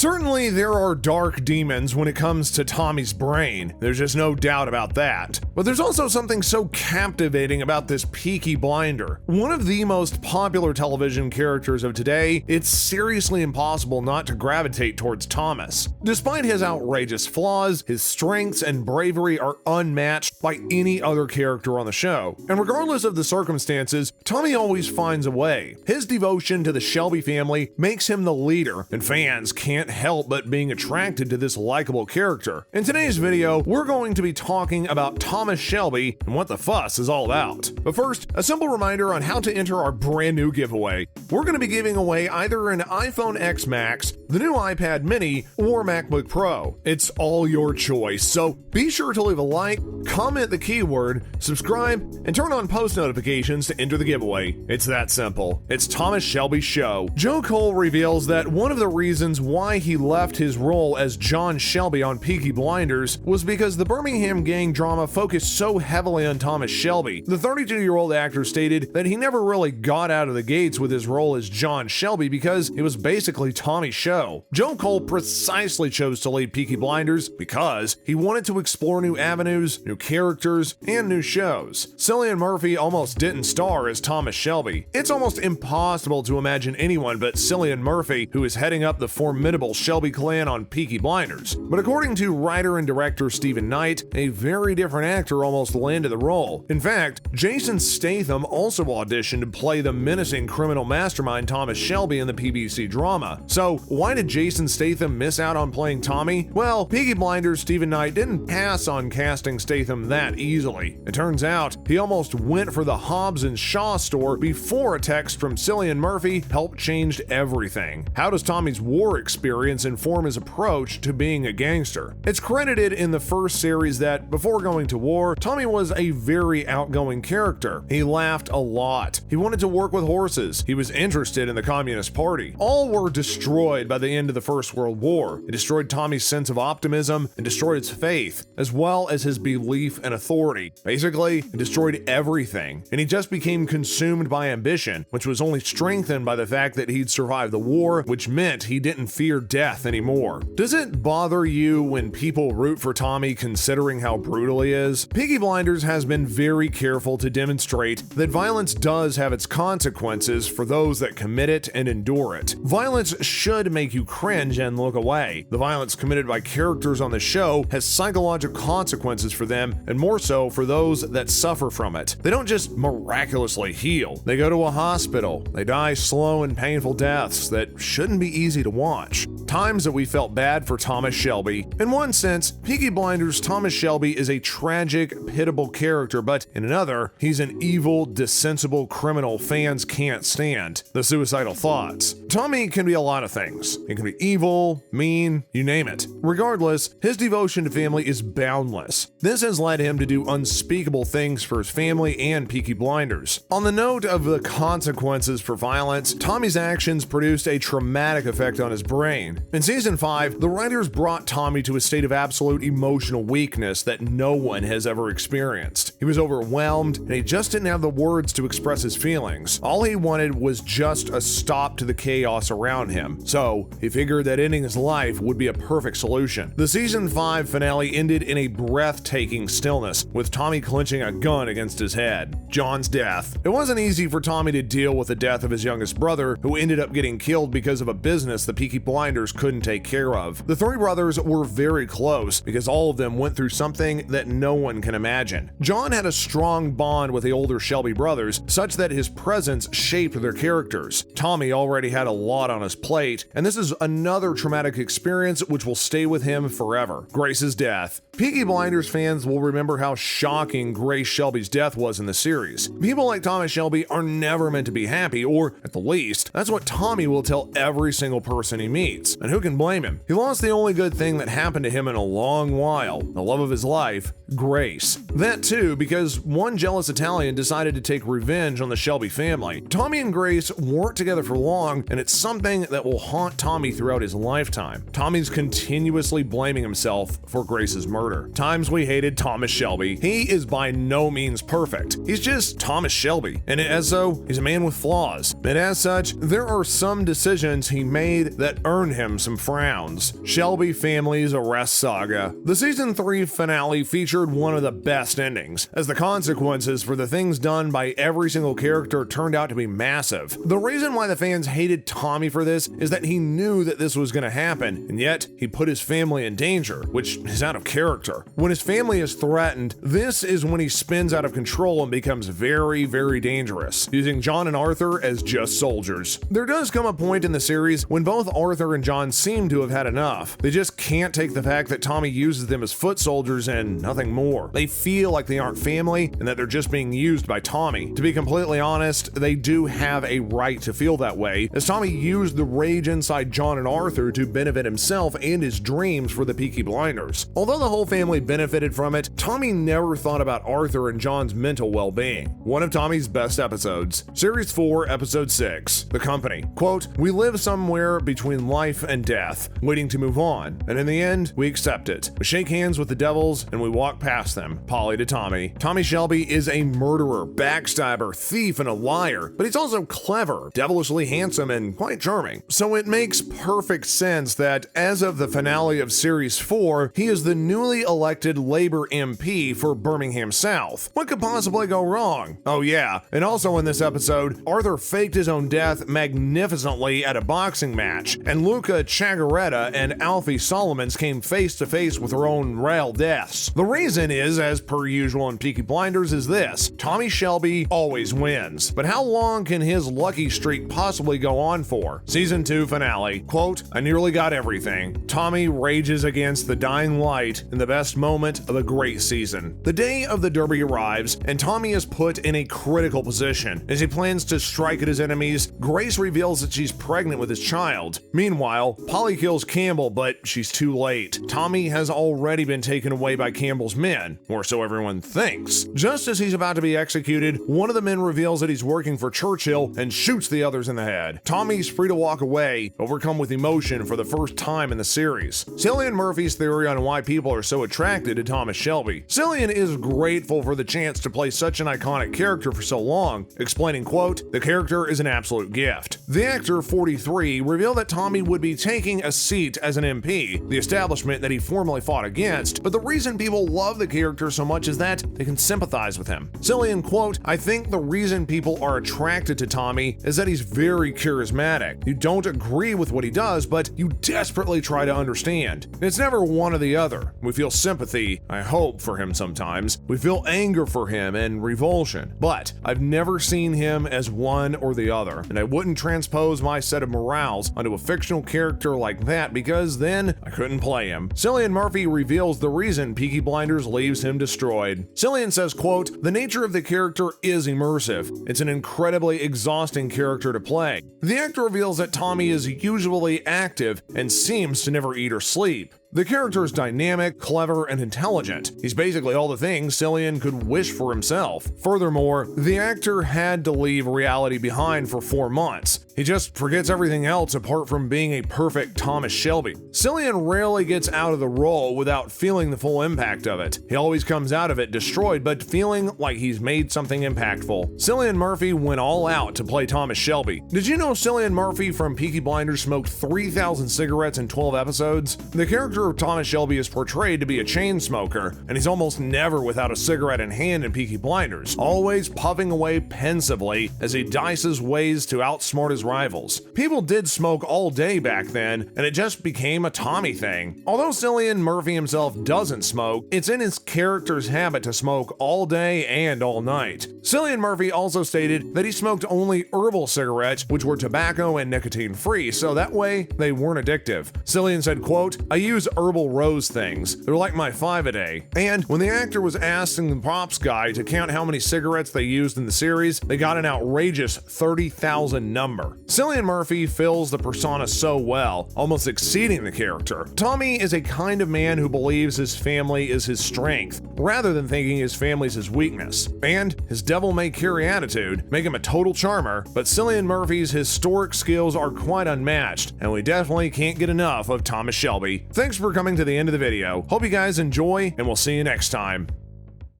Certainly, there are dark demons when it comes to Tommy's brain. There's just no doubt about that. But there's also something so captivating about this Peaky blinder. One of the most popular television characters of today, it's seriously impossible not to gravitate towards Thomas. Despite his outrageous flaws, his strengths and bravery are unmatched by any other character on the show. And regardless of the circumstances, Tommy always finds a way. His devotion to the Shelby family makes him the leader, and fans can't help but being attracted to this likable character. In today's video, we're going to be talking about Thomas Shelby and what the fuss is all about. But first, a simple reminder on how to enter our brand new giveaway. We're going to be giving away either an iPhone X Max, the new iPad mini, or MacBook Pro. It's all your choice, so be sure to leave a like, comment the keyword, subscribe, and turn on post notifications to enter the giveaway. It's that simple. It's Thomas Shelby's show. Joe Cole reveals that one of the reasons why he left his role as John Shelby on Peaky Blinders was because the Birmingham gang drama focused so heavily on Thomas Shelby. The 32-year-old actor stated that he never really got out of the gates with his role as John Shelby because it was basically Tommy's show. Joe Cole precisely chose to lead Peaky Blinders because he wanted to explore new avenues, new characters, and new shows. Cillian Murphy almost didn't star as Thomas Shelby. It's almost impossible to imagine anyone but Cillian Murphy who is heading up the formidable Shelby clan on Peaky Blinders. But according to writer and director Stephen Knight, a very different actor almost landed the role. In fact, Jason Statham also auditioned to play the menacing criminal mastermind Thomas Shelby in the PBC drama. So why did Jason Statham miss out on playing Tommy? Well, Peaky Blinders Stephen Knight didn't pass on casting Statham that easily. It turns out he almost went for the Hobbs and Shaw store before a text from Cillian Murphy helped change everything. How does Tommy's war experience inform his approach to being a gangster? It's credited in the first series that before going to war, Tommy was a very outgoing character. He laughed a lot. He wanted to work with horses. He was interested in the Communist Party. All were destroyed by the end of the First World War. It destroyed Tommy's sense of optimism and destroyed his faith, as well as his belief in authority. Basically, it destroyed everything, and he just became consumed by ambition, which was only strengthened by the fact that he'd survived the war, which meant he didn't fear death anymore. Does it bother you when people root for Tommy considering how brutal he is? Peaky Blinders has been very careful to demonstrate that violence does have its consequences for those that commit it and endure it. Violence should make you cringe and look away. The violence committed by characters on the show has psychological consequences for them, and more so for those that suffer from it. They don't just miraculously heal. They go to a hospital. They die slow and painful deaths that shouldn't be easy to watch. Times that we felt bad for Thomas Shelby. In one sense, Peaky Blinders' Thomas Shelby is a tragic, pitiable character, but in another, he's an evil, dissensible criminal fans can't stand. The suicidal thoughts. Tommy can be a lot of things. He can be evil, mean, you name it. Regardless, his devotion to family is boundless. This has led him to do unspeakable things for his family and Peaky Blinders. On the note of the consequences for violence, Tommy's actions produced a traumatic effect on his brain. In season 5, the writers brought Tommy to a state of absolute emotional weakness that no one has ever experienced. He was overwhelmed, and he just didn't have the words to express his feelings. All he wanted was just a stop to the chaos around him. So, he figured that ending his life would be a perfect solution. The season 5 finale ended in a breathtaking stillness, with Tommy clenching a gun against his head. John's death. It wasn't easy for Tommy to deal with the death of his youngest brother, who ended up getting killed because of a business the Peaky Blinders couldn't take care of. The three brothers were very close because all of them went through something that no one can imagine. John had a strong bond with the older Shelby brothers, such that his presence shaped their characters. Tommy already had a lot on his plate, and this is another traumatic experience which will stay with him forever. Grace's death. Peaky Blinders fans will remember how shocking Grace Shelby's death was in the series. People like Thomas Shelby are never meant to be happy, or at the least, that's what Tommy will tell every single person he meets. And who can blame him? He lost the only good thing that happened to him in a long while, the love of his life, Grace. That too, because one jealous Italian decided to take revenge on the Shelby family. Tommy and Grace weren't together for long, and it's something that will haunt Tommy throughout his lifetime. Tommy's continuously blaming himself for Grace's murder. murder. Times we hated Thomas Shelby. He is by no means perfect. He's just Thomas Shelby, and as so, he's a man with flaws. And as such, there are some decisions he made that earn him some frowns. Shelby family's arrest saga. The season 3 finale featured one of the best endings, as the consequences for the things done by every single character turned out to be massive. The reason why the fans hated Tommy for this is that he knew that this was going to happen, and yet he put his family in danger, which is out of character. When his family is threatened, this is when he spins out of control and becomes very, very dangerous, using John and Arthur as just soldiers. There does come a point in the series when both Arthur and John seem to have had enough. They just can't take the fact that Tommy uses them as foot soldiers and nothing more. They feel like they aren't family and that they're just being used by Tommy. To be completely honest, they do have a right to feel that way, as Tommy used the rage inside John and Arthur to benefit himself and his dreams for the Peaky Blinders. Although the whole family benefited from it, Tommy never thought about Arthur and John's mental well-being. One of Tommy's best episodes, Series 4, Episode 6, The Company. Quote, "We live somewhere between life and death, waiting to move on, and in the end, we accept it. We shake hands with the devils and we walk past them." Polly to Tommy. Tommy Shelby is a murderer, backstabber, thief, and a liar, but he's also clever, devilishly handsome, and quite charming. So it makes perfect sense that as of the finale of Series 4, he is the newly elected Labor MP for Birmingham South. What could possibly go wrong? Oh yeah, and also in this episode, Arthur faked his own death magnificently at a boxing match, and Luca Chagaretta and Alfie Solomons came face to face with their own real deaths. The reason is, as per usual in Peaky Blinders, is this: Tommy Shelby always wins. But how long can his lucky streak possibly go on for? Season 2 finale. Quote, "I nearly got everything. Tommy rages against the dying light in the best moment of a great season. The day of the Derby arrives, and Tommy is put in a critical position. As he plans to strike at his enemies, Grace reveals that she's pregnant with his child. Meanwhile, Polly kills Campbell, but she's too late. Tommy has already been taken away by Campbell's men, or so everyone thinks. Just as he's about to be executed, one of the men reveals that he's working for Churchill and shoots the others in the head. Tommy's free to walk away, overcome with emotion for the first time in the series. Cillian Murphy's theory on why people are so attracted to Thomas Shelby. Cillian is grateful for the chance to play such an iconic character for so long, explaining, quote, "The character is an absolute gift." The actor, 43, revealed that Tommy would be taking a seat as an MP, the establishment that he formerly fought against, but the reason people love the character so much is that they can sympathize with him. Cillian, quote, "I think the reason people are attracted to Tommy is that he's very charismatic. You don't agree with what he does, but you desperately try to understand. It's never one or the other. We feel sympathy, I hope, for him sometimes. We feel anger for him and revulsion. But I've never seen him as one or the other, and I wouldn't transpose my set of morals onto a fictional character like that because then I couldn't play him." Cillian Murphy reveals the reason Peaky Blinders leaves him destroyed. Cillian says, quote, "The nature of the character is immersive. It's an incredibly exhausting character to play. The actor reveals that Tommy is usually active and seems to never eat or sleep. The character is dynamic, clever, and intelligent. He's basically all the things Cillian could wish for himself. Furthermore, the actor had to leave reality behind for 4 months. He just forgets everything else apart from being a perfect Thomas Shelby. Cillian rarely gets out of the role without feeling the full impact of it. He always comes out of it destroyed, but feeling like he's made something impactful. Cillian Murphy went all out to play Thomas Shelby. Did you know Cillian Murphy from Peaky Blinders smoked 3,000 cigarettes in 12 episodes? The character of Thomas Shelby is portrayed to be a chain smoker, and he's almost never without a cigarette in hand in Peaky Blinders, always puffing away pensively as he dices ways to outsmart his rivals. People did smoke all day back then, and it just became a Tommy thing. Although Cillian Murphy himself doesn't smoke, it's in his character's habit to smoke all day and all night. Cillian Murphy also stated that he smoked only herbal cigarettes, which were tobacco and nicotine free, so that way they weren't addictive. Cillian said, quote, "I use herbal rose things. They're like my 5 a day." And when the actor was asking the props guy to count how many cigarettes they used in the series, they got an outrageous 30,000 number. Cillian Murphy fills the persona so well, almost exceeding the character. Tommy is a kind of man who believes his family is his strength, rather than thinking his family's his weakness. And his devil-may-carry attitude make him a total charmer, but Cillian Murphy's historic skills are quite unmatched, and we definitely can't get enough of Thomas Shelby. Thanks for for coming to the end of the video. Hope you guys enjoy, and we'll see you next time.